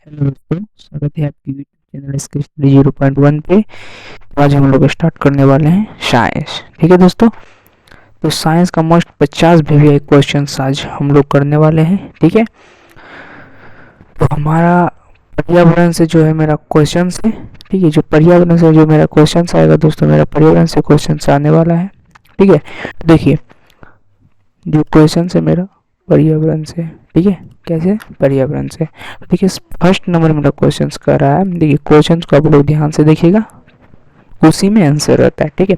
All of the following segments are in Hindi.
हेलो दोस्तों, स्वागत है आपकी यूट्यूब चैनल स्केच 0.1 पे। तो आज हम लोग स्टार्ट करने वाले हैं साइंस। ठीक है दोस्तों, तो साइंस का मोस्ट 50 भी क्वेश्चन आज हम लोग करने वाले हैं। ठीक है, तो हमारा पर्यावरण से जो है मेरा क्वेश्चन है। ठीक है, जो पर्यावरण से जो मेरा क्वेश्चन आएगा दोस्तों, मेरा पर्यावरण से क्वेश्चन आने वाला है। ठीक है, देखिए जो क्वेश्चन है मेरा पर्यावरण से। ठीक है, कैसे पर्यावरण से। देखिए फर्स्ट नंबर मेरा क्वेश्चन कर रहा है। देखिए क्वेश्चन को आप लोग ध्यान से देखिएगा, उसी में आंसर रहता है। ठीक है,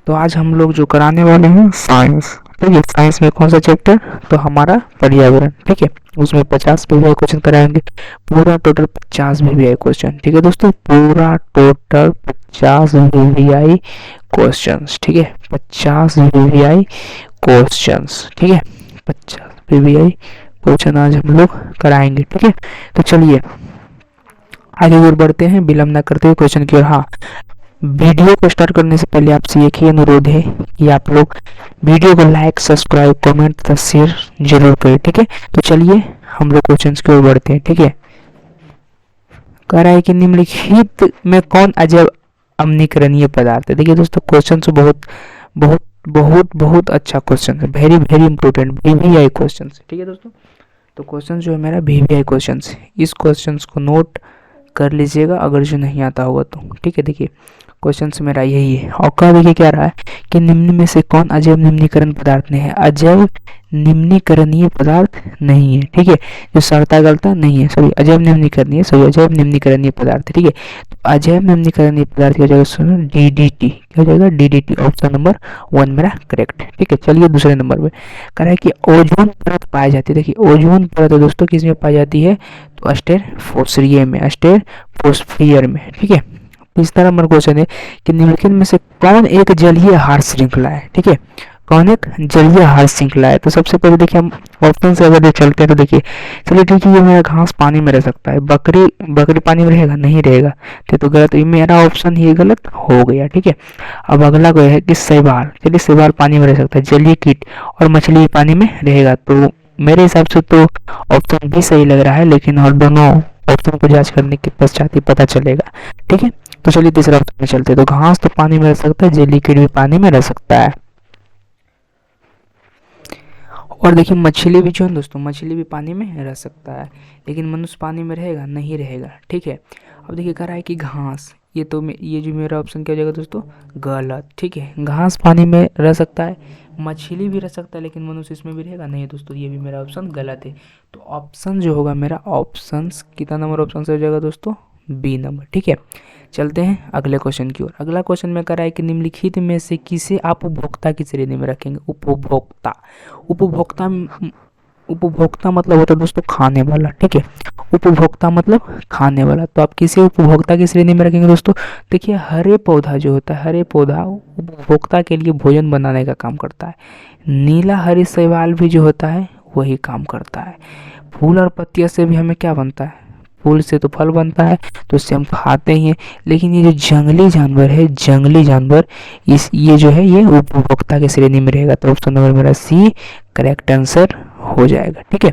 तो आज हम लोग जो कराने वाले हैं साइंस। ठीक है, साइंस में कौन सा चैप्टर, तो हमारा पर्यावरण। ठीक है, उसमें 50 भी क्वेश्चन कराएंगे, पूरा टोटल 50 भी क्वेश्चन। ठीक है दोस्तों, पूरा टोटल 50 भी क्वेश्चन। ठीक है, 50 भी क्वेश्चंस। ठीक है, 50 पीवीआई क्वेश्चन आज हम लोग कराएंगे। ठीक है, तो चलिए आगे और बढ़ते हैं, विलंब ना करते हुए क्वेश्चन की ओर। हाँ, वीडियो को स्टार्ट करने से पहले आपसे एक ही अनुरोध है कि आप लोग वीडियो को लाइक, सब्सक्राइब, कमेंट तथा शेयर जरूर करें। ठीक है, तो चलिए हम लोग क्वेश्चन की ओर बढ़ते हैं। ठीक है, कह रहा है कि निम्नलिखित में कौन अजैव अम्लीकरणीय पदार्थ है। देखिए दोस्तों, क्वेश्चन तो बहुत बहुत बहुत बहुत अच्छा क्वेश्चन है, very very important VVI question है। ठीक है दोस्तों, तो क्वेश्चन जो है मेरा वीवीआई क्वेश्चन है, इस क्वेश्चन को नोट कर लीजिएगा अगर जो नहीं आता होगा तो। ठीक है, देखिए क्वेश्चन मेरा यही है, और कहा देखिए क्या रहा है कि निम्न में से कौन अजैव निम्नीकरण पदार्थ नहीं है। अजैव निम्नीकरणीय पदार्थ नहीं है। ठीक है, जो सड़ता गलता नहीं है, सॉरी अजैव निम्नीकरणीय, सॉरी अजैव निम्नीकरणीय पदार्थ। ठीक है, तो अजैव निम्नीकरणीय पदार्थ क्या हो जाएगा, सुनो डीडीटी। क्या हो जाएगा, डीडीटी। ऑप्शन नंबर 1 मेरा करेक्ट। ठीक है, चलिए दूसरे नंबर पे कह रहा है कि ओजोन परत पाई जाती है। देखिए ओजोन परत दोस्तों किस में पाई जाती है, तो स्टेरफोस्फियर में, स्टेरफोस्फियर में। ठीक है, तीसरा नंबर क्वेश्चन है कि निम्नलिखित में से कौन एक जलीय आहार श्रृंखला है। ठीक है, कौन एक जलीय आहार श्रृंखला है। तो सबसे पहले देखिए हम ऑप्शन से अगर चलते हैं तो देखिए, चलिए ठीक है, ये मेरा घास पानी में रह सकता है, बकरी बकरी पानी में रहेगा, नहीं रहेगा। तो गलत, ये मेरा ऑप्शन ही गलत हो गया। ठीक है, अब अगला को है कि शैवाल। चलिए शैवाल पानी में रह सकता है, जलीय कीट और मछली पानी में रहेगा। तो मेरे हिसाब से तो ऑप्शन भी सही लग रहा है, लेकिन और दोनों ऑप्शन को जांच करने के पश्चात ही पता चलेगा। ठीक है, तो चलिए तीसरा ऑप्शन में चलते हैं। तो घास तो पानी में रह सकता है, जेली कीट भी पानी में रह सकता है, और देखिए मछली भी जो है दोस्तों, मछली भी पानी में रह सकता है, लेकिन मनुष्य पानी में रहेगा, नहीं रहेगा। ठीक है, अब देखिए कह रहा है कि घास, ये तो ये जो मेरा ऑप्शन क्या हो जाएगा दोस्तों, गलत। ठीक है, घास पानी में रह सकता है, मछली भी रह सकता है, लेकिन मनुष्य इसमें भी रहेगा, नहीं दोस्तों, ये भी मेरा ऑप्शन गलत है। तो ऑप्शन जो होगा मेरा, ऑप्शन कितना नंबर ऑप्शन से हो जाएगा दोस्तों, बी नंबर। ठीक है, चलते हैं अगले क्वेश्चन की ओर। अगला क्वेश्चन में कह रहा है कि निम्नलिखित में से किसे आप उपभोक्ता की श्रेणी में रखेंगे। उपभोक्ता, उपभोक्ता उपभोक्ता मतलब होता है दोस्तों खाने वाला। ठीक है, उपभोक्ता मतलब खाने वाला, तो आप किसे उपभोक्ता की श्रेणी में रखेंगे दोस्तों। देखिए हरे पौधा जो होता है, हरे पौधा उपभोक्ता के लिए भोजन बनाने का काम करता है। नीला हरी शैवाल भी जो होता है वही काम करता है। फूल और पत्तियों से भी हमें क्या बनता है, फूल से तो फल बनता है, तो उससे हम खाते ही हैं। लेकिन ये जो जंगली जानवर है, जंगली जानवर, इस ये जो है ये उपभोक्ता की श्रेणी में रहेगा। तो ऑप्शन नंबर मेरा सी करेक्ट आंसर हो जाएगा। ठीक है,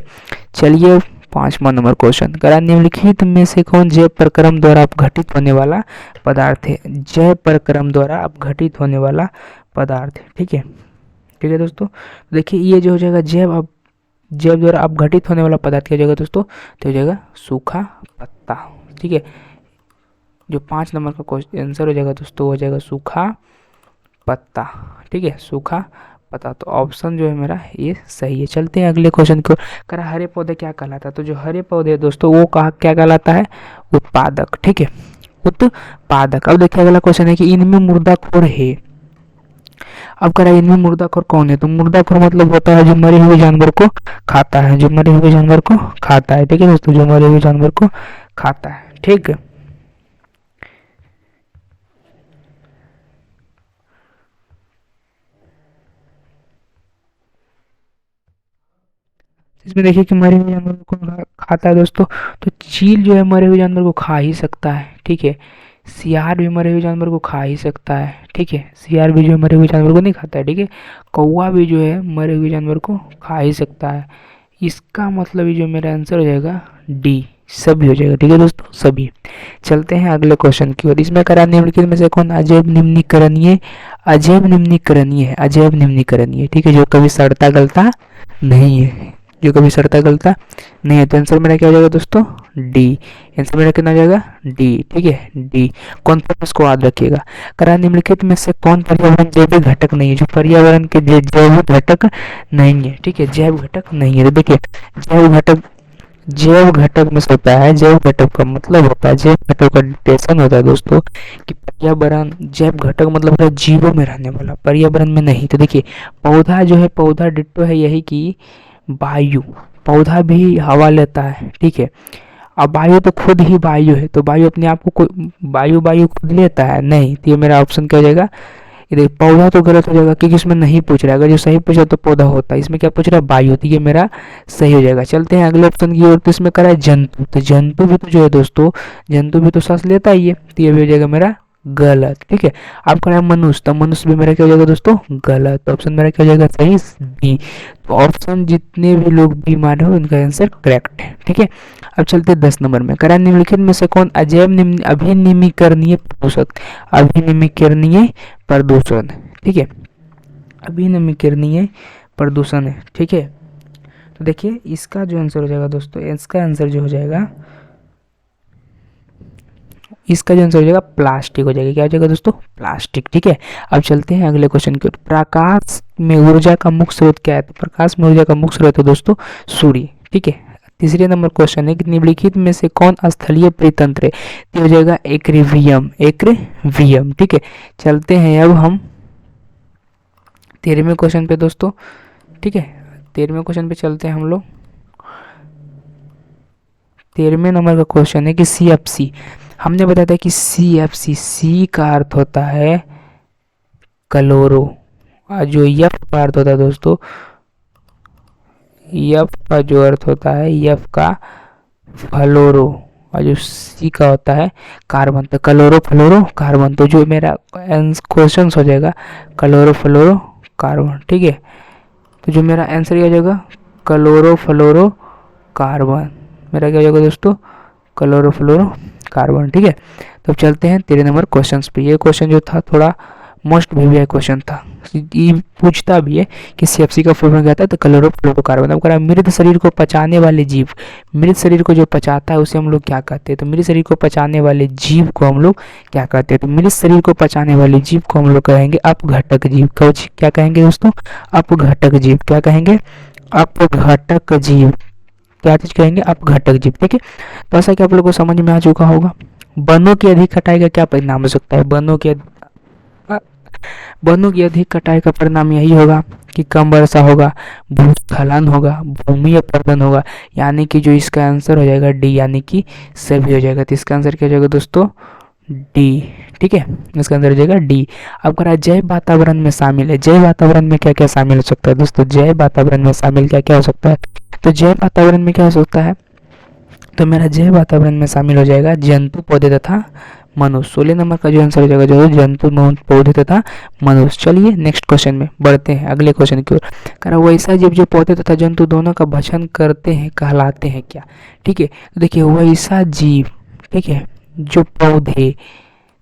चलिए 5वां नंबर क्वेश्चन करा, निम्नलिखित में से कौन जैव प्रक्रम द्वारा अपघटित होने वाला पदार्थ है। जैव प्रक्रम द्वारा अपघटित होने वाला पदार्थ है। ठीक है, ठीक है दोस्तों, देखिए ये जो हो जाएगा जैव द्वारा अपघटित होने वाला पदार्थ क्या हो जाएगा दोस्तों, तो हो जाएगा सूखा पत्ता। ठीक है, जो 5 नंबर का क्वेश्चन आंसर हो जाएगा दोस्तों, हो जाएगा सूखा पत्ता। ठीक है, सूखा पत्ता, तो ऑप्शन जो है मेरा ये सही है। चलते हैं अगले क्वेश्चन को। कह रहा हरे पौधे क्या कहलाता है। तो जो हरे पौधे है दोस्तों वो कहा क्या कहलाता है, उत्पादक। ठीक है, उत्पादक। अब देखिए अगला क्वेश्चन है कि इनमें मुर्दाखोर है। अब कह रहा है इनमें मुर्दाखोर कौन है। तो मुर्दाखोर मतलब होता है जो मरे हुए जानवर को खाता है, जो मरे हुए जानवर को खाता है। ठीक है दोस्तों, जो मरे हुए जानवर को खाता है। ठीक है, इसमें देखिए कि मरे हुए जानवर को खाता है दोस्तों। तो चील जो है मरे हुए जानवर को खा ही सकता है। ठीक है, सियार भी मरे हुए जानवर को खा ही सकता है। ठीक है, सियार भी जो है मरे हुए जानवर को नहीं खाता है। ठीक है, कौवा भी जो है मरे हुए जानवर को खा ही सकता है। इसका मतलब ये जो मेरा आंसर हो जाएगा डी। सभी हो जाएगा। ठीक है दोस्तों, सभी। चलते हैं अगले क्वेश्चन की ओर। इसमें करा निम्नलिखित में से कौन अजैव निम्नीकरणीय, अजैव निम्नीकरणीय है, अजैव निम्नीकरणीय, ठीक है, जो कभी सड़ता गलता नहीं है, जो कभी सड़ता गलता नहीं है। तो आंसर मेरा क्या हो जाएगा दोस्तों, डी। आंसर मेरा कितना हो जाएगा, डी। ठीक है, डी। कौन सा, इसको याद रखिएगा। करा निम्नलिखित में से कौन पर्यावरण जैविक घटक नहीं है, जो पर्यावरण के जैविक घटक नहीं है, ठीक है, जैव घटक नहीं है। तो देखिए जैव घटक, जैव घटक में से होता है, जैव घटक का मतलब होता है, जैव घटक का डिफिनेशन होता है दोस्तों कि पर्यावरण, जैव घटक मतलब होता है जीवों में रहने वाला, पर्यावरण में नहीं। तो देखिए पौधा जो है, पौधा डिट्टो है यही कि वायु, पौधा भी हवा लेता है, ठीक है। अब वायु तो खुद ही वायु है, तो वायु अपने आप को वायु वायु खुद लेता है नहीं। तो ये मेरा ऑप्शन क्या हो जाएगा, ये पौधा तो गलत हो जाएगा क्योंकि इसमें नहीं पूछ रहा है। अगर जो सही पूछा तो पौधा होता है, इसमें क्या पूछ रहा है, वायु। तो ये मेरा सही हो जाएगा। चलते हैं अगले ऑप्शन की ओर। तो इसमें करा है जंतु, तो जंतु भी तो जो है दोस्तों, जंतु भी तो सांस लेता ही है, तो ये भी हो जाएगा मेरा गलत। ठीक है, अब करा है मनुष्य, तो मनुष्य भी मेरा क्या हो जाएगा दोस्तों, गलत। ऑप्शन मेरा क्या हो जाएगा, सही बी। तो ऑप्शन जितने भी लोग भी मारे हो उनका आंसर करेक्ट है। ठीक है, अब चलते हैं 10 नंबर में। करा निम्नलिखित में से कौन अजैव अभिनिमीकरणीय प्रदूषक, अभिनिमीकरणीय प्रदूषण, ठीक है, अभिनिमीकरणीय प्रदूषण है। ठीक है, तो देखिए इसका जो आंसर हो जाएगा दोस्तों, इसका आंसर जो हो जाएगा, इसका जो आंसर हो जाएगा प्लास्टिक हो जाएगा। क्या हो जाएगा दोस्तों, प्लास्टिक। ठीक है, अब चलते हैं अगले क्वेश्चन की ओर। प्रकाश में ऊर्जा का मुख्य स्रोत क्या है, तो प्रकाश में ऊर्जा का मुख्य स्रोत है दोस्तों सूर्य। ठीक है, तीसरे नंबर क्वेश्चन है कि निम्नलिखित में से कौन स्थलीय परितंत्र है, तो हो जाएगा एक्वेरियम, एक्वेरियम। ठीक है, चलते हैं अब हम 13वें क्वेश्चन पे दोस्तों। ठीक है, 13वें क्वेश्चन पे चलते हैं हम लोग। 13वें नंबर का क्वेश्चन है कि CFC, हमने बताया था कि CFC, सी का अर्थ होता है क्लोरो, और जो एफ का अर्थ होता है दोस्तों, एफ का जो अर्थ होता है, एफ का फ्लोरो, और जो सी का होता है कार्बन, तो क्लोरो फ्लोरो कार्बन। तो जो मेरा क्वेश्चन हो जाएगा क्लोरो फ्लोरो कार्बन। ठीक है, तो जो मेरा आंसर हो जाएगा क्लोरो फ्लोरो कार्बन, मेरा क्या हो जाएगा दोस्तों, क्लोरो फ्लोरो कार्बन। ठीक है, तो अब चलते हैं 13 नंबर क्वेश्चन पे। ये क्वेश्चन जो था थोड़ा मोस्ट वीवीआई क्वेश्चन था, ये पूछता भी है कि CFC का फुल फॉर्म क्या था, तो क्लोरोफ्लोरोकार्बन। अब करा मृत शरीर को पचाने वाले जीव, मृत शरीर को जो पचाता है उसे हम लोग क्या कहते हैं, तो मृत शरीर को पचाने वाले जीव को हम लोग क्या कहते हैं, तो मृत शरीर को पचाने वाले जीव को हम लोग कहेंगे अपघटक जीव। क्या कहेंगे दोस्तों, अपघटक जीव। क्या कहेंगे, अपघटक जीव। क्या चीज कहेंगे, अपघटक जीव। ठीक है, तो ऐसा कि आप लोग को समझ में आ चुका होगा। वनों की अधिक कटाई का क्या परिणाम हो सकता है, वनों की अधिक कटाई का परिणाम यही होगा कि कम वर्षा होगा, भूस्खलन होगा, भूमि अपरदन होगा। यानी कि जो इसका आंसर हो जाएगा डी, यानी कि सभी हो जाएगा। तो इसका आंसर क्या हो जाएगा दोस्तों, डी। ठीक है, इसका आंसर हो जाएगा डी। अब करा जैव वातावरण में शामिल है, जैव वातावरण में क्या क्या शामिल हो सकता है दोस्तों, जैव वातावरण में शामिल क्या क्या हो सकता है, तो जैव वातावरण में क्या हो सकता है, तो मेरा जैव वातावरण में शामिल हो जाएगा जंतु, पौधे तथा मनुष्य। 16 नंबर का जो आंसर हो जाएगा जो है जंतु, पौधे तथा मनुष्य। चलिए नेक्स्ट क्वेश्चन में बढ़ते हैं, अगले क्वेश्चन की ओर। करा वैसा जीव जो पौधे तथा जंतु दोनों का भक्षण करते हैं कहलाते हैं क्या। ठीक है, तो देखिए वैसा जीव, ठीक है, जो पौधे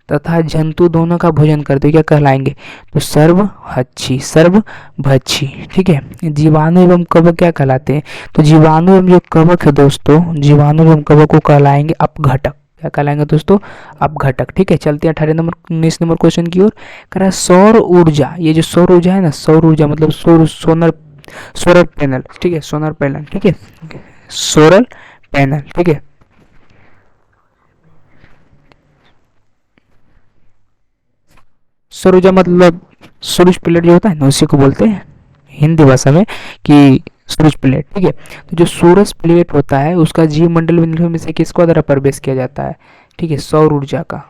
तथा जंतु दोनों का भोजन करते क्या कहलाएंगे, तो सर्वभक्षी, सर्वभक्षी। ठीक है, जीवाणु एवं कवक क्या कहलाते हैं, तो जीवाणु एवं जो कवक है दोस्तों, जीवाणु एवं कवक को कहलाएंगे अपघटक। क्या कहलाएंगे दोस्तों, अपघटक। ठीक है, चलते हैं 18 नंबर 19 नंबर क्वेश्चन की ओर। करा सौर ऊर्जा, ये जो सौर ऊर्जा है ना, सौर ऊर्जा मतलब सोलर पैनल। ठीक है, सोलर पैनल। ठीक है, सोलर पैनल। ठीक है, सौर ऊर्जा मतलब सूरज प्लेट जो होता है ना, उसी को बोलते हैं हिंदी भाषा में कि सूरज प्लेट। ठीक है, तो जो सूरज प्लेट होता है उसका जीव मंडल में से किसको द्वारा प्रवेश किया जाता है, ठीक है, सौर ऊर्जा का।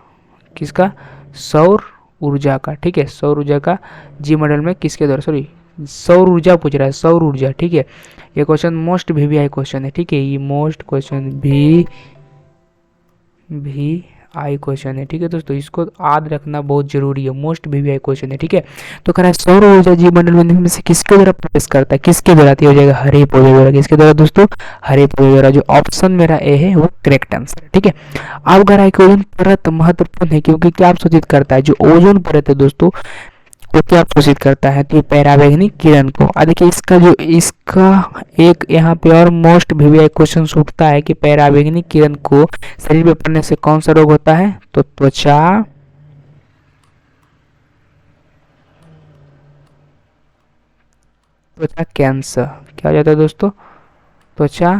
किसका, सौर ऊर्जा का। ठीक है, सौर ऊर्जा का जीव मंडल में किसके द्वारा, सॉरी सौर ऊर्जा पूछ रहा है, सौर ऊर्जा। ठीक है, ये क्वेश्चन मोस्ट वीवीआई क्वेश्चन है। ठीक है, ये मोस्ट क्वेश्चन भी आई क्वेश्चन है। ठीक है दोस्तों, इसको याद रखना बहुत जरूरी है, मोस्ट वीवीआई क्वेश्चन है। ठीक है, तो कह रहा है सौर ऊर्जा जीवमंडल में निम्न में से किसके द्वारा प्रवेश करता है, किसके द्वारा, तो हो जाएगा हरे पौधे द्वारा। किसके द्वारा दोस्तों, हरे पौधे द्वारा। जो ऑप्शन मेरा ए है वो करेक्ट आंसर है। ठीक है, अब कह रहा है कि ओजोन परत महत्वपूर्ण है क्योंकि क्या सूचित करता है, जो ओजोन परत है दोस्तों वो क्या घोषित करता है, तो ये पराबैंगनी किरण को। देखिए इसका एक यहाँ पे और मोस्ट वीवीआई क्वेश्चन उठता है कि पराबैंगनी किरण को शरीर में पड़ने से कौन सा रोग होता है, तो त्वचा कैंसर। क्या हो जाता है दोस्तों, त्वचा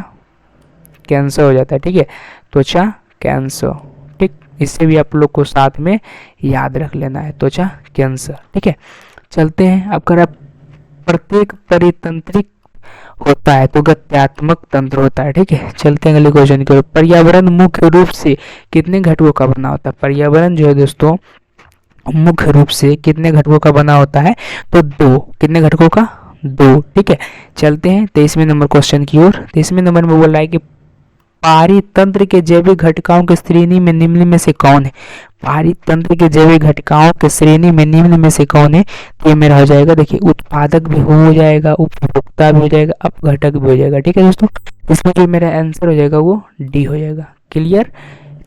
कैंसर हो जाता है। ठीक है, त्वचा कैंसर। ठीक, इससे भी आप लोग को साथ में याद रख लेना है, त्वचा कैंसर। ठीक है, चलते हैं। अब कर प्रत्येक परितंत्रिक होता है तो गत्यात्मक तंत्र होता है। ठीक है, चलते हैं अगले क्वेश्चन की ओर। पर्यावरण मुख्य रूप से कितने घटकों का बना होता है, पर्यावरण जो है दोस्तों मुख्य रूप से कितने घटकों का बना होता है, तो दो। कितने घटकों का, दो। ठीक है, चलते हैं 23वें नंबर क्वेश्चन की ओर। 23वें नंबर में बोल रहा है कि पारितंत्र के जैविक घटकों की श्रेणी में निम्न में से कौन है, पारितंत्र के जैविक घटकों की श्रेणी में निम्न में से कौन है, तो ये मेरा हो जाएगा, देखिए उत्पादक भी हो जाएगा, उपभोक्ता भी हो जाएगा, अपघटक भी हो जाएगा। ठीक है दोस्तों, इसमें जो मेरा आंसर हो जाएगा वो डी हो जाएगा। क्लियर,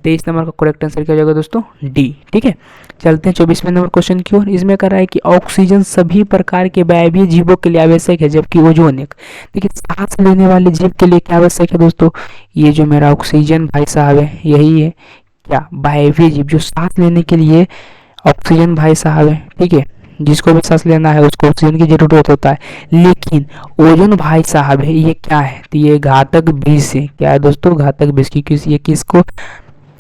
23 नंबर का करेक्ट आंसर क्या हो जाएगा दोस्तों, डी। ठीक है, चलते हैं 24वें नंबर क्वेश्चन की ओर। इसमें कह रहा है कि ऑक्सीजन सभी प्रकार के वायवीय जीवों के लिए आवश्यक है जबकि ओजोन एक, देखिए सांस लेने वाले जीव के लिए क्या आवश्यक है दोस्तों, ये जो मेरा ऑक्सीजन भाई साहब है यही है क्या, वायवीय जीव जो सांस लेने के लिए ऑक्सीजन भाई साहब है। ठीक है, जिसको भी सांस लेना है उसको ऑक्सीजन की जरूरत होता है, लेकिन ओजोन भाई साहब है ये क्या है, तो ये घातक विष है। क्या है दोस्तों, घातक विष की। ये किसको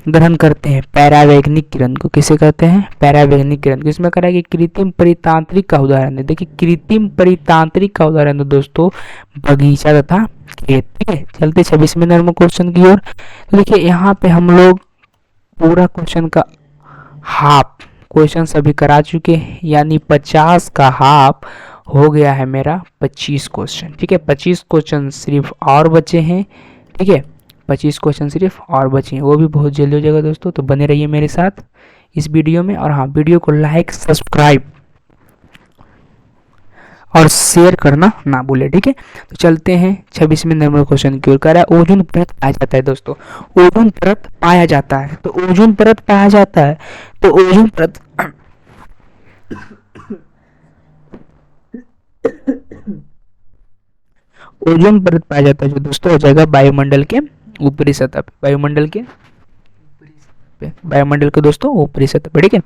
ग्रहण करते हैं, परावैंगनिक किरण को। किसे कहते हैं, परावैंगनिक किरण को। इसमें कह रहा है कि कृत्रिम परितांत्रिक का उदाहरण है। देखिए कृत्रिम परितांत्रिक का उदाहरण है दोस्तों बगीचा तथा खेत। ठीक है, चलते 26वें नंबर क्वेश्चन की ओर। तो देखिए यहाँ पे हम लोग पूरा क्वेश्चन का हाफ क्वेश्चन सभी करा चुके हैं, यानी 50 का हाफ हो गया है मेरा 25 क्वेश्चन। ठीक है, 25 क्वेश्चन सिर्फ और बचे हैं। ठीक है, 25 क्वेश्चन सिर्फ और बचे हैं, वो भी बहुत जल्दी हो जाएगा दोस्तों। तो बने रहिए मेरे साथ इस वीडियो में, और हाँ वीडियो को लाइक सब्सक्राइब और शेयर करना ना भूले। ठीक है, तो चलते हैं 26वें नंबर क्वेश्चन की ओर। कह रहा है ओजोन परत पाया जाता है दोस्तों, ओजोन परत पाया जाता है, तो ओजोन परत पाया जाता है, तो ओजोन परत ओजोन परत पाया जाता है जो दोस्तों हो जाएगा वायुमंडल के ऊपरी सतह पे, वायुमंडल के दोस्तों ऊपरी सतह पे। ठीक है,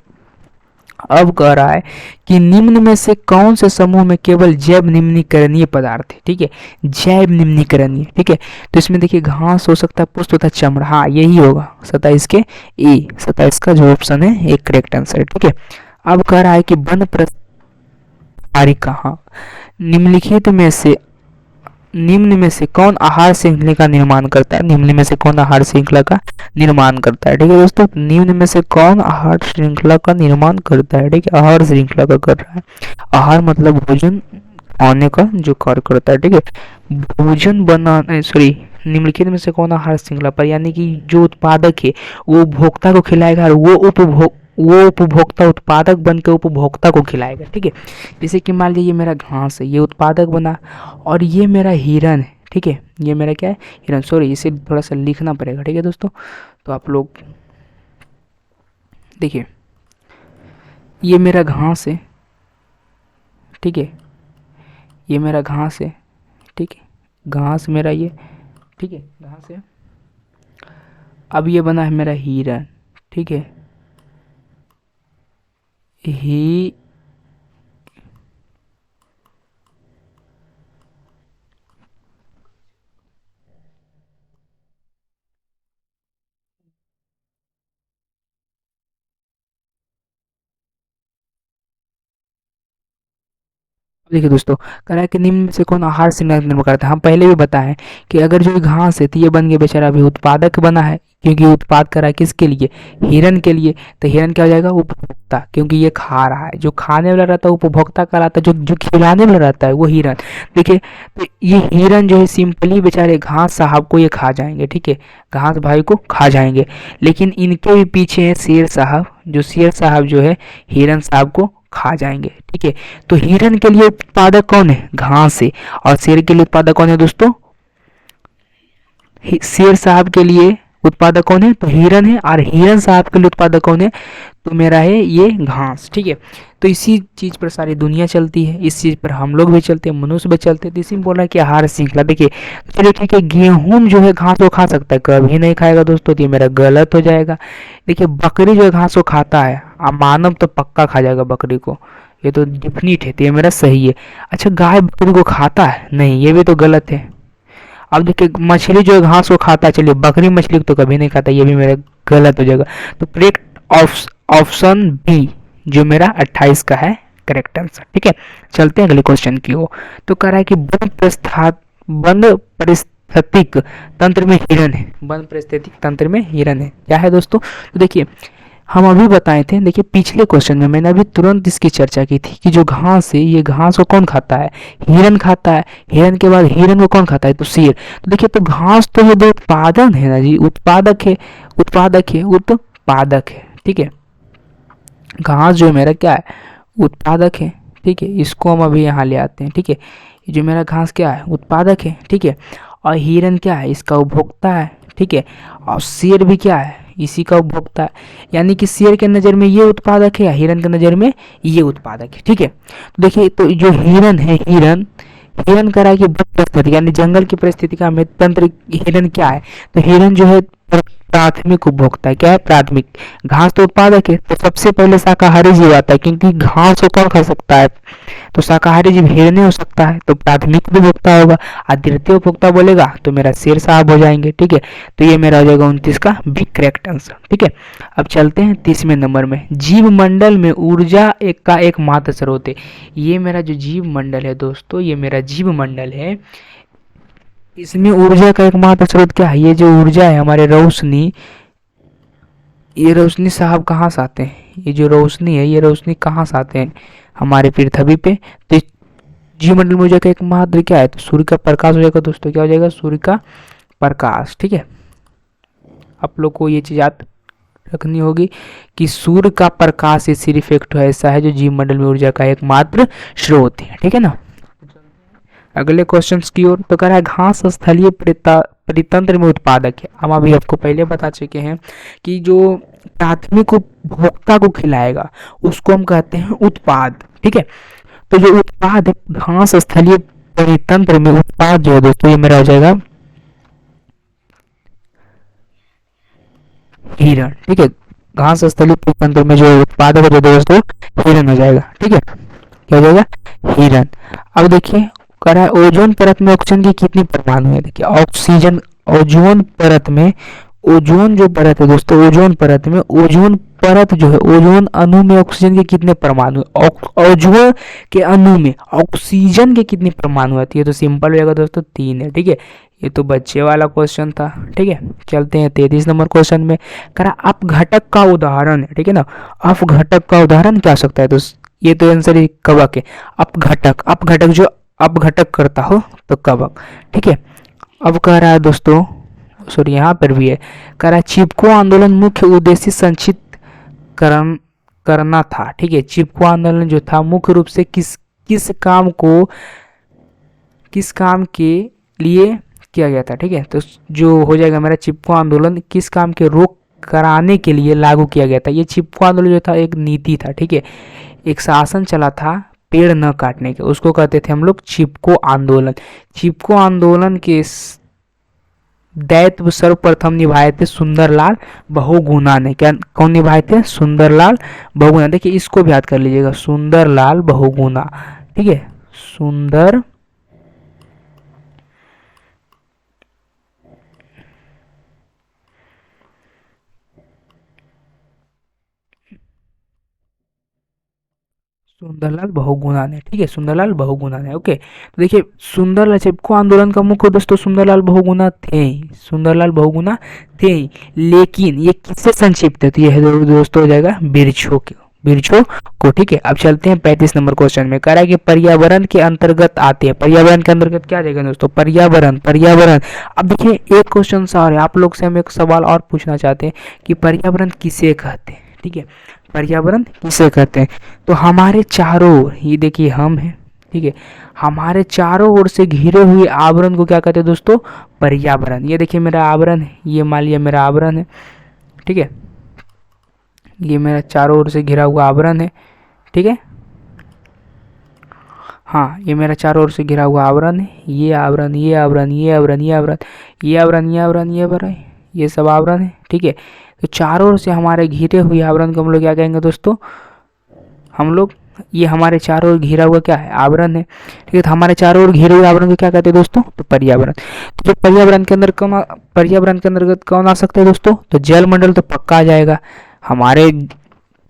अब कह रहा है कि निम्न में से कौन से समूह में केवल जैव निम्नीकरणीय पदार्थ है। ठीक है, जैव निम्नीकरणीय। ठीक है, तो इसमें देखिए घास हो सकता है, पुष्प तथा चमड़ा, हाँ यही होगा 27 ए, 27 का जो ऑप्शन है एक करेक्ट आंसर है। ठीक है, अब कह रहा है कि वन प्रस्तारिका, हाँ निम्न में से कौन आहार श्रृंखला का निर्माण करता है, निम्न में से कौन आहार श्रृंखला का निर्माण करता है। ठीक है दोस्तों, निम्न में से कौन आहार श्रृंखला का निर्माण करता है। ठीक है, आहार श्रृंखला का कर रहा है, आहार मतलब भोजन खाने का जो कार्य करता है। ठीक है, भोजन बनाना, सॉरी निम्नलिखित में से कौन आहार श्रृंखला पर, यानी कि जो उत्पादक है वो उपभोक्ता को खिलाएगा और वो उपभोक्ता उत्पादक बन के उपभोक्ता को खिलाएगा। ठीक है, जैसे कि मान लीजिए ये मेरा घास है, ये उत्पादक बना, और ये मेरा हिरन है। ठीक है, ये मेरा क्या है, हिरन। सॉरी इसे थोड़ा सा लिखना पड़ेगा। ठीक है दोस्तों, तो आप लोग देखिए ये मेरा घास है। ठीक है, ये मेरा घास है। ठीक है, घास मेरा ये, ठीक है घास है। अब ये बना है मेरा हिरन। ठीक है, ही देखिए दोस्तों, कह रहा है कि निम्न में से कौन आहार श्रृंखला निर्माण करता है। हम पहले भी बताएं कि अगर जो घास है तो ये बन गया बेचारा अभी उत्पादक बना है, क्योंकि उत्पाद कर रहा है किसके लिए, हिरन के लिए। तो हिरन क्या हो जाएगा, उपभोक्ता, क्योंकि ये खा रहा है। जो खाने वाला रहता है उपभोक्ता कहलाता है, जो जो खिलाने वाला रहता है वो हिरन। देखिए, तो ये हिरन जो है सिंपली बेचारे घास साहब को ये खा जाएंगे, ठीक है, घास भाई को खा जाएंगे। लेकिन इनके भी पीछे है शेर साहब, जो शेर साहब जो है हिरन साहब को खा जाएंगे, ठीक है। तो हिरन के लिए उत्पादक कौन है, घास है, और शेर के लिए उत्पादक कौन है दोस्तों, शेर साहब के लिए उत्पादक कौन है, तो हिरन है, और हिरन साहब के लिए उत्पादक कौन है, तो मेरा है ये घास, ठीक है। तो इसी चीज पर सारी दुनिया चलती है, इस चीज पर हम लोग भी चलते हैं, मनुष्य भी चलते हैं। तो इसी में बोल रहा है कि आहार श्रृंखला। देखिए, चलिए ठीक है, गेहूं जो है घास को खा सकता है, कभी नहीं खाएगा दोस्तों, तो ये मेरा गलत हो जाएगा। देखिए, बकरी जो है घास को खाता है, मानव तो पक्का खा जाएगा बकरी को, ये तो डिफिनिट है, तो ये मेरा सही है। अच्छा, गाय बकरी को खाता है, नहीं, ये भी तो गलत है। अब देखिए, मछली जो है घास को खाता है, चलिए बकरी मछली को तो कभी नहीं खाता, ये भी मेरा गलत हो जाएगा। तो करेक्ट ऑप्शन बी जो मेरा 28 का है करेक्ट आंसर, ठीक है। चलते हैं अगले क्वेश्चन की ओर। तो कह रहा है कि वन परिस्थितिक तंत्र में हिरन है, वन परिस्थितिक तंत्र में हिरन है, क्या है दोस्तों। तो देखिए, हम अभी बताए थे, देखिए पिछले क्वेश्चन में मैंने अभी तुरंत इसकी चर्चा की थी कि जो घास है, ये घास को कौन खाता है, हिरन खाता है। हिरन के बाद हिरन को कौन खाता है, तो शेर। तो देखिए, तो घास तो ये दो उत्पादन है ना जी, उत्पादक है, उत्पादक है, उत्पादक है, ठीक है। घास जो है मेरा क्या है, उत्पादक है, ठीक है। इसको हम अभी यहाँ ले आते हैं, ठीक है। ये जो मेरा घास क्या है, उत्पादक है, ठीक है। और हिरन क्या है, इसका उपभोक्ता है, ठीक है। और शेर भी क्या है, इसी का उपभोक्ता है। यानी कि शेर के नज़र में ये उत्पादक है, हिरन के नज़र में ये उत्पादक है, ठीक है। तो देखिए, तो जो हिरन है, हिरन हिरन कह रहा है कि वन परिस्थिति यानी जंगल की परिस्थिति का हमें तंत्र, हिरन क्या है, तो हिरन जो है प्राथमिक उपभोक्ता है, क्या है, प्राथमिक। घास तो उत्पादक है, तो सबसे पहले शाकाहारी जीव आता है, क्योंकि घास को कौन खा सकता है, तो शाकाहारी जीव हिरन हो सकता है, तो प्राथमिक उपभोक्ता होगा। और द्वितीय उपभोक्ता बोलेगा तो मेरा शेर साहब हो जाएंगे, ठीक है। तो ये मेरा हो जाएगा 29 का भी करेक्ट आंसर, ठीक है। अब चलते हैं 30वें नंबर में, जीव मंडल में ऊर्जा एक का एकमात्र स्रोत है। ये मेरा जो जीव मंडल है दोस्तों, ये मेरा जीव मंडल है, इसमें ऊर्जा का एकमात्र स्रोत क्या है, ये जो ऊर्जा है हमारे रोशनी, ये रोशनी साहब कहाँ से आते हैं, ये जो रोशनी है, ये रोशनी कहाँ से आते हैं, हमारे पृथ्वी पे। तो जीवमंडल में ऊर्जा का एकमात्र क्या है, तो सूर्य का प्रकाश हो जाएगा दोस्तों, क्या हो जाएगा, सूर्य का प्रकाश, ठीक है। आप लोग को ये चीज याद रखनी होगी कि सूर्य का प्रकाश ही सिर्फ एक ऐसा है जो जीवमंडल में ऊर्जा का एकमात्र स्रोत है, ठीक है ना। अगले क्वेश्चंस की ओर। तो कह रहा है घास स्थलीय परितंत्र में उत्पादक है। हम अभी आपको पहले बता चुके हैं कि जो प्राथमिक उपभोक्ता को खिलाएगा उसको हम कहते हैं उत्पाद, ठीक है। तो जो उत्पाद है घास स्थलीय परितंत्र में, उत्पाद जो है दोस्तों, ये मेरा हो जाएगा हिरण, ठीक है। घास स्थलीय परितंत्र में जो उत्पादक है दोस्तों, हिरण हो जाएगा, ठीक है, क्या हो जाएगा, हिरण। अब देखिए, कह रहा है ओजोन परत में ऑक्सीजन की कितनी परमाणु है। देखिए, ऑक्सीजन ओजोन परत में, ओजोन जो परत है दोस्तों, ओजोन परत में, ओजोन परत जो है, ओजोन अणु में ऑक्सीजन के कितने परमाणु है, ओजोन के अणु में ऑक्सीजन के कितने परमाणु आती है, तो सिंपल हो जाएगा दोस्तों, 3 है, ठीक है। ये तो बच्चे वाला क्वेश्चन था, ठीक है। चलते हैं 33 नंबर क्वेश्चन में। कह रहा अपघटक का उदाहरण है, ठीक है ना। अपघटक का उदाहरण क्या हो सकता है, तो ये तो आंसर ही कवक है। अपघटक, अपघटक जो अपघटक करता हो तो कवक, ठीक है। अब कह रहा है दोस्तों, सॉरी यहाँ पर भी है, कह रहा है चिपको आंदोलन मुख्य उद्देश्य संक्षिप्त करण करना था, ठीक है। चिपको आंदोलन जो था मुख्य रूप से किस किस काम को, किस काम के लिए किया गया था, ठीक है। तो जो हो जाएगा मेरा चिपको आंदोलन किस काम के रोक कराने के लिए लागू किया गया था। ये चिपको आंदोलन जो था एक नीति था, ठीक है, एक शासन चला था पेड़ न काटने के, उसको कहते थे हम लोग चिपको आंदोलन। चिपको आंदोलन के दायित्व सर्वप्रथम निभाए थे सुंदरलाल बहुगुणा ने। क्या कौन निभाए थे, सुंदरलाल बहुगुणा। देखिए, इसको भी याद कर लीजिएगा, सुंदरलाल बहुगुणा, ठीक है, सुंदर सुंदरलाल बहुगुणा ने, ठीक है, सुंदरलाल बहुगुणा ने। ओके, तो देखिए सुंदरलाल चिपको आंदोलन का मुख्य उद्देश्य तो सुंदरलाल बहुगुणा थे ही, सुंदरलाल बहुगुणा थे ही, लेकिन ये किससे संक्षिप्त है, तो ये है दोस्तों हो जाएगा बिरछो के, बिरछो को। ठीक है, अब चलते हैं 35 नंबर क्वेश्चन में। कह रहा है कि पर्यावरण के अंतर्गत आते हैं, पर्यावरण के अंतर्गत क्या आ जाएगा दोस्तों, पर्यावरण, पर्यावरण। अब देखिए एक क्वेश्चन सा और है, आप लोग से हम एक सवाल और पूछना चाहते हैं कि पर्यावरण किसे कहते हैं, ठीक है, पर्यावरण किसे कहते हैं। तो हमारे चारों ओर, ये देखिए हम हैं, ठीक है, हमारे चारों ओर से घिरे हुए आवरण को क्या कहते हैं दोस्तों, पर्यावरण। ये देखिए मेरा आवरण है, ये मान लिया मेरा आवरण है, ठीक है, ये मेरा चारों ओर से घिरा हुआ आवरण है, ठीक है, हाँ ये मेरा चारों ओर से घिरा हुआ आवरण है, ये आवरण, ये आवरण, ये आवरण, ये आवरण, ये आवरण, ये आवरण, ये आवरण, ये सब आवरण है, ठीक है। तो चारों ओर से हमारे घिरे हुए आवरण को हम लोग क्या कहेंगे दोस्तों, हम लोग, ये हमारे चारों ओर घिरा हुआ क्या है, आवरण है, ठीक है। तो हमारे चारों ओर घिरे हुए आवरण को क्या कहते हैं दोस्तों, तो पर्यावरण। तो जो पर्यावरण के अंदर कौन, पर्यावरण के अंतर्गत कौन आ सकता है दोस्तों, तो जलमंडल तो पक्का आ जाएगा। हमारे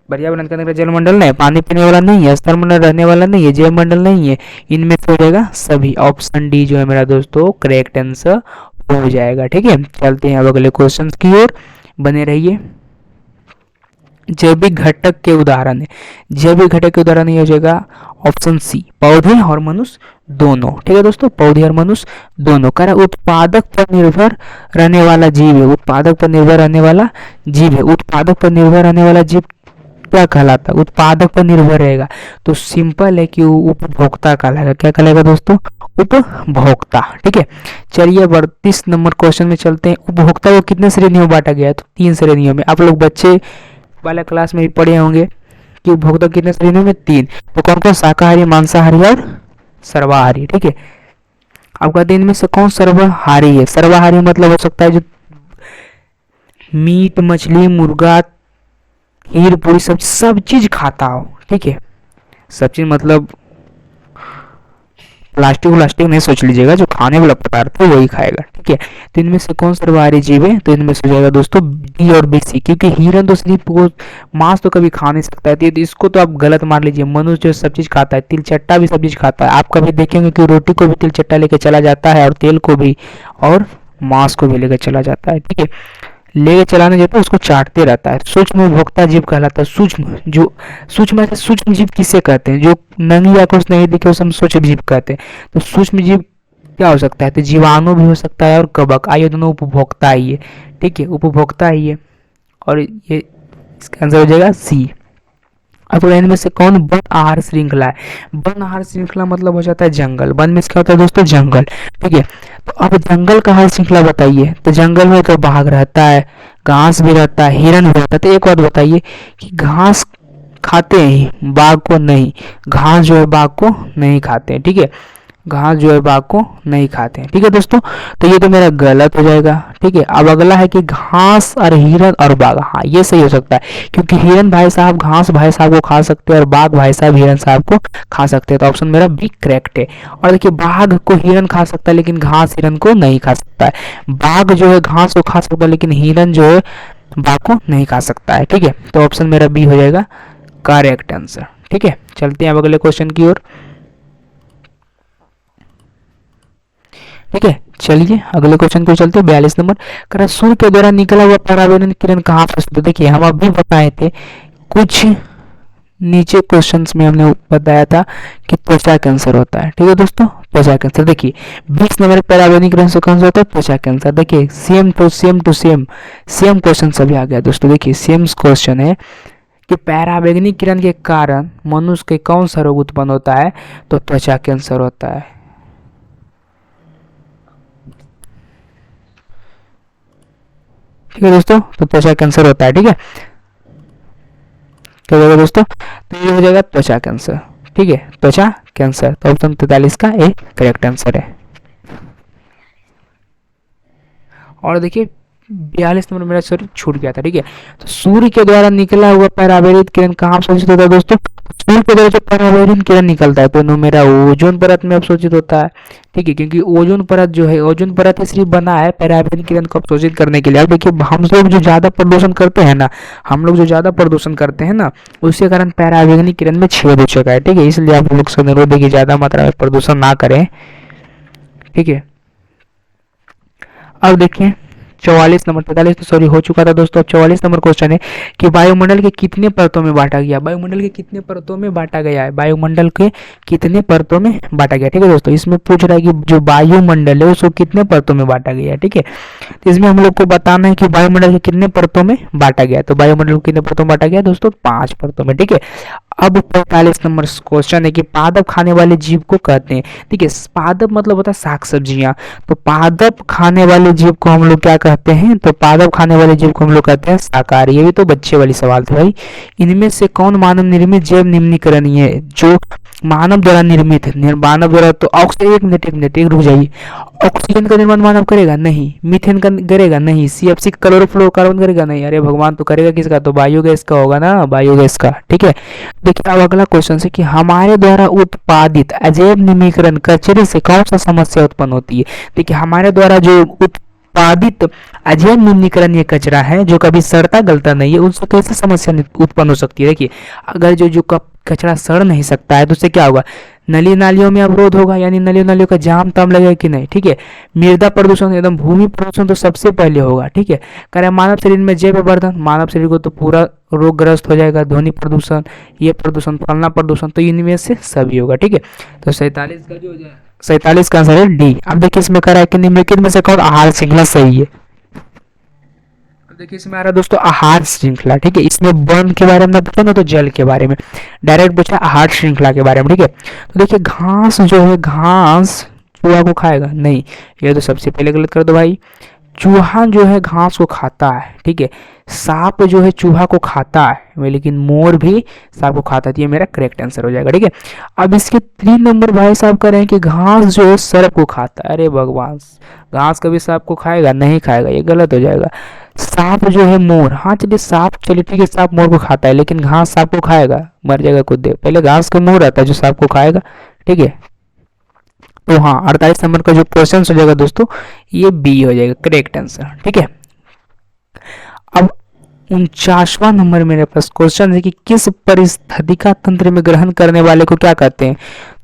पर्यावरण के अंदर जलमंडल नहीं, पानी पीने वाला नहीं है, स्थलमंडल रहने वाला नहीं है, जलमंडल नहीं है, इनमें से हो जाएगा सभी। ऑप्शन डी जो है मेरा दोस्तों करेक्ट आंसर हो जाएगा, ठीक है। चलते हैं अब अगले क्वेश्चन की ओर, बने रहिए। जैविक घटक के उदाहरण है, जैविक घटक के उदाहरण ये हो जाएगा ऑप्शन सी, पौधे और मनुष्य दोनों, ठीक है दोस्तों, पौधे और मनुष्य दोनों। कह रहा उत्पादक पर निर्भर रहने वाला जीव है, उत्पादक पर निर्भर रहने वाला जीव है, उत्पादक पर निर्भर रहने वाला जीव क्या कहलाता है, उत्पादक पर निर्भर रहेगा, तो सिंपल है कि उपभोक्ता कहलाएगा। क्या कहलाएगा दोस्तों, उपभोक्ता, ठीक है। चलिए 32 नंबर क्वेश्चन में चलते हैं। उपभोक्ता को कितने श्रेणियों में बांटा गया है, तो 3 श्रेणियों में। आप लोग बच्चे वाला क्लास में भी पढ़े होंगे कि उपभोक्ता कितने श्रेणियों में, 3। तो कौन कौन, शाकाहारी, मांसाहारी और सर्वाहारी, ठीक है। आपका दिन में से कौन सर्वाहारी है, सर्वाहारी मतलब हो सकता है जो मीट, मछली, मुर्गा, खीर, पूरी, सब चीज खाता हो, ठीक है, सब चीज मतलब प्लास्टिक नहीं सोच लीजिएगा, जो खाने वाला पदार्थ है वही खाएगा, ठीक है। तो इनमें से कौन सर्वाहारी जीव है, तो इनमें से हो जाएगा दोस्तों डी और बी सी, क्योंकि हिरन तो सिर्फ मांस तो कभी खा नहीं सकता है, तो इसको तो आप गलत मान लीजिए। मनुष्य जो सब चीज खाता है, तिल चट्टा भी सब चीज खाता है, आप कभी देखेंगे कि रोटी को भी तिल चट्टा लेके चला जाता है, और तेल को भी, और मांस को भी लेकर चला जाता है, ठीक है, ले चलाने जाता है, उसको चाटते रहता है। सूक्ष्म उपभोक्ता जीव कहलाता है, सूक्ष्म, जो सूक्ष्म, सूक्ष्म जीव किसे कहते हैं, जो नंगी आंखों से नहीं दिखे उसे हम सूक्ष्म जीव कहते हैं। तो सूक्ष्म जीव क्या हो सकता है, तो जीवाणु भी हो सकता है और कवक, आइए दोनों उपभोक्ता ही है, ठीक है, उपभोक्ता ही है, और ये इसका आंसर हो जाएगा सी। अब इनमें से कौन वन आहार श्रृंखला है, वन आहार श्रृंखला मतलब हो जाता है जंगल, वन में क्या होता है दोस्तों, जंगल, ठीक है। तो अब जंगल का आहार श्रृंखला बताइए, तो जंगल में तो बाघ रहता है, घास भी रहता है, हिरन भी रहता है। तो एक बात बताइए कि घास खाते हैं बाघ को नहीं, घास जो है बाघ को नहीं खाते हैं, ठीक है, घास जो है बाघ को नहीं खाते हैं, ठीक है दोस्तों। तो ये तो मेरा गलत हो जाएगा, ठीक है। अब अगला है कि घास और हिरन और बाघ, हाँ ये सही हो सकता है, क्योंकि हिरन भाई साहब घास भाई साहब को खा सकते हैं, और बाघ भाई साहब हिरन साहब को खा सकते हैं। तो ऑप्शन मेरा बी करेक्ट है। और देखिए बाघ को हिरन खा सकता है, लेकिन घास हिरन को नहीं खा सकता है। बाघ जो है घास को खा सकता है, लेकिन हिरन जो है बाघ को नहीं खा सकता है, ठीक है। तो ऑप्शन मेरा बी हो जाएगा करेक्ट आंसर, ठीक है। चलते हैं अब अगले क्वेश्चन की ओर, ठीक है। चलिए अगले क्वेश्चन को चलते हैं 42 नंबर। कह सूर्य के द्वारा निकला हुआ पराबैंगनी किरण कहाँ पर स्थित है। देखिए हम अभी बताए थे कुछ नीचे क्वेश्चंस में हमने बताया था कि त्वचा कैंसर होता है, ठीक है दोस्तों, त्वचा कैंसर। देखिए 20 नंबर पराबैंगनी किरण से कौन सा होता है, त्वचा कैंसर। देखिए सेम क्वेश्चन सभी आ गया दोस्तों। देखिए सेम क्वेश्चन है कि पराबैंगनी किरण के कारण मनुष्य के कौन सा रोग उत्पन्न होता है, तो त्वचा कैंसर होता है, ठीक है दोस्तों। तो त्वचा कैंसर होता है, ठीक है, क्या होगा दोस्तों, तो ये हो जाएगा त्वचा कैंसर, ठीक है, त्वचा कैंसर। तो ऑप्शन 43 का ए करेक्ट आंसर है। और देखिए 42 नंबर मेरा सॉरी छूट गया था, ठीक है। तो सूर्य के द्वारा निकला हुआ पराबैंगनी किरण कहाँ से होता है दोस्तों, सूर्य के द्वारा जो पराबैंगनी किरण निकलता है तो मेरा ओजोन परत में अवशोषित होता है। ठीक है, क्योंकि ओजोन परत जो है, ओजोन परत ही सिर्फ बना है पराबैंगनी किरण को अवशोषित करने के लिए। अब देखिए हम लोग जो ज़्यादा प्रदूषण करते हैं ना, हम लोग जो ज़्यादा प्रदूषण करते हैं ना, उसके कारण पराबैंगनी किरण में छेद हो चुका है। ठीक है, इसलिए आप लोग से अनुरोध है कि ज़्यादा मात्रा में प्रदूषण ना करें। ठीक है, अब देखिए 44 नंबर, 45 तो सॉरी हो चुका था दोस्तों। अब 44 नंबर क्वेश्चन है कि वायुमंडल के कितने परतों में बांटा गया। वायुमंडल के कितने परतों में बांटा गया है, वायुमंडल के कितने परतों में बांटा गया। ठीक है दोस्तों, इसमें पूछ रहा है कि जो वायुमंडल है उसको कितने परतों में बांटा गया है। ठीक है, तो इसमें हम लोग को बताना है कि वायुमंडल के कितने परतों में बांटा गया। तो वायुमंडल को कितने परतों में बांटा गया दोस्तों, 5 परतों में। ठीक है, अब 45 नंबर क्वेश्चन है कि पादप खाने वाले जीव को कहते हैं। ठीक है, पादप मतलब होता है साग सब्जियां, तो पादप खाने वाले जीव को हम लोग क्या कहते हैं, तो पादप खाने वाले जीव को हम लोग कहते हैं शाकाहारी। ये भी तो बच्चे वाली सवाल था भाई। इनमें से कौन मानव निर्मित जैव निम्नीकरणीय है, जो मानव द्वारा निर्मित है। मानव द्वारा तो ऑक्सीजन, एक मिनट रुक जाइए। ऑक्सीजन का निर्माण मानव करेगा नहीं, मीथेन का करेगा नहीं, CFC क्लोरोफ्लोरोकार्बन करेगा नहीं। अरे भगवान, तो करेगा किसका, तो बायोगैस का होगा ना, बायोगैस का। ठीक है, देखिए अब अगला क्वेश्चन है कि हमारे द्वारा उत्पादित अजैव निम्नीकरण कचरे से कौन सा समस्या उत्पन्न होती है। देखिए हमारे द्वारा जो उत्पादित अजैव निम्नीकरण ये कचरा है जो कभी सड़ता गलता नहीं है, उससे कैसे समस्या उत्पन्न हो सकती है। देखिए अगर जो कचरा सड़ नहीं सकता है तो उससे क्या होगा, नली नालियों में अवरोध होगा, यानी नली नालियों का जाम ताम लगेगा कि नहीं। ठीक है, मृदा प्रदूषण, एकदम भूमि प्रदूषण तो सबसे पहले होगा। ठीक है, करें मानव शरीर में जैव प्रवर्धन, मानव शरीर को तो पूरा रोगग्रस्त हो जाएगा। ध्वनि प्रदूषण, ये प्रदूषण, फलना प्रदूषण, तो इनमें से सभी होगा। ठीक है, तो 47 का जो हो जाएगा, 47 का आंसर है डी। अब देखिए इसमें कह रहा है कि निम्नलिखित में से कौन आहार श्रृंखला सही है। देखिए इसमें आ रहा है दोस्तों आहार श्रृंखला। ठीक है, इसमें वन के बारे में ना पूछा ना, तो जल के बारे में डायरेक्ट पूछा, आहार श्रृंखला के बारे में। ठीक है, तो देखिए घास जो है, घास चूहा को खाएगा नहीं, ये तो सबसे पहले गलत कर दो भाई। चूहा जो है घास को खाता है। ठीक है, सांप जो है चूहा को खाता है, लेकिन मोर भी सांप को खाता है। ये मेरा करेक्ट आंसर हो जाएगा। ठीक है, अब इसके 3 नंबर भाई साहब कह रहे हैं कि घास जो है सर्प को खाता है। अरे भगवान, घास कभी सांप को खाएगा नहीं, खाएगा, ये गलत हो जाएगा। सांप जो है मोर, हाँ चलिए सांप, चलिए ठीक है सांप मोर को खाता है, लेकिन घास सांप को खाएगा, मर जाएगा कुछ देर पहले। घास का मोर आता है जो सांप को खाएगा। ठीक है, तो हाँ 48 नंबर का जो क्वेश्चन हो जाएगा दोस्तों, ये बी हो जाएगा करेक्ट आंसर। ठीक है, अब 49वां नंबर मेरे पास क्वेश्चन है कि किस परिस्थितिका तंत्र में ग्रहण करने वाले को क्या कहते हैं।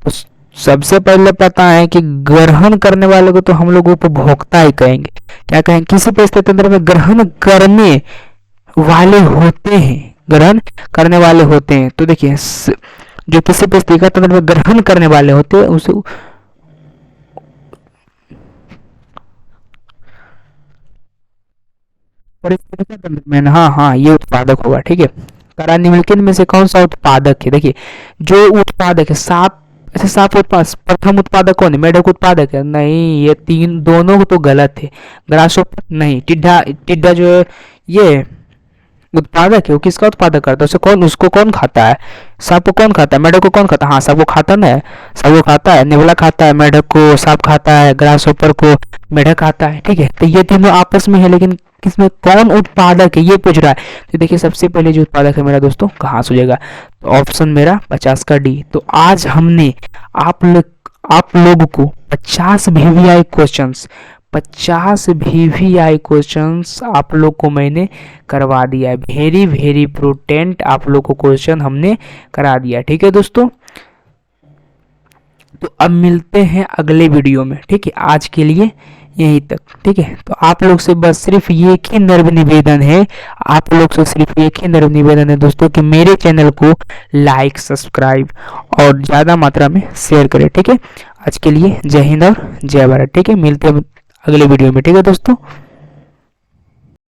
तो सबसे पहले पता है कि ग्रहण करने वाले को तो हम लोग उपभोक्ता ही कहेंगे। क्या कहेंगे, किसी परिस्थिति तंत्र में ग्रहण करने वाले होते हैं, ग्रहण करने वाले होते हैं। तो देखिए जो किसी परिस्थितिका तंत्र में ग्रहण करने वाले होते हैं उसे परिस्थितिका तंत्र में, हाँ ये उत्पादक होगा। ठीक है, करा निम्नलिखित में से कौन सा उत्पादक है। देखिए जो उत्पादक है, सात ऐसे सात उत्पाद, प्रथम उत्पादक कौन है, मेढक उत्पादक है नहीं, ये तीन दोनों तो गलत है। ग्रासहोपर नहीं, टिड्डा, टिड्डा जो है ये उत्पादक है, वो किसका उत्पादक करता है, उसे कौन, उसको कौन खाता है, सांप को कौन खाता है, मेढक को कौन खाता है, हाँ सबको खाता ना, सबको खाता है, नेवला खाता है, मेढक को सांप खाता है, ग्रासहोपर को मेढक खाता है। ठीक है, तो ये तीनों आपस में है, लेकिन किसमें कौन उत्पादक है ये पूछ रहा है। तो देखिए सबसे पहले जो उत्पादक है मेरा दोस्तों घास हो जाएगा, तो ऑप्शन मेरा 50 का डी। तो आज हमने आप लोगों को 50 VVI क्वेश्चंस, 50 VVI क्वेश्चंस आप लोग को मैंने करवा दिया है। वेरी वेरी इंपॉर्टेंट आप लोग को क्वेश्चन हमने करा दिया। ठीक है दोस्तों, तो अब मिलते हैं अगले वीडियो में। ठीक है, आज के लिए यहीं तक। ठीक है, तो आप लोग से बस सिर्फ एक ही नर्म निवेदन है, आप लोग से सिर्फ एक ही नर्म निवेदन है दोस्तों कि मेरे चैनल को लाइक, सब्सक्राइब और ज़्यादा मात्रा में शेयर करें। ठीक है, आज के लिए जय हिंद और जय भारत। ठीक है, मिलते हैं अगले वीडियो में। ठीक है दोस्तों।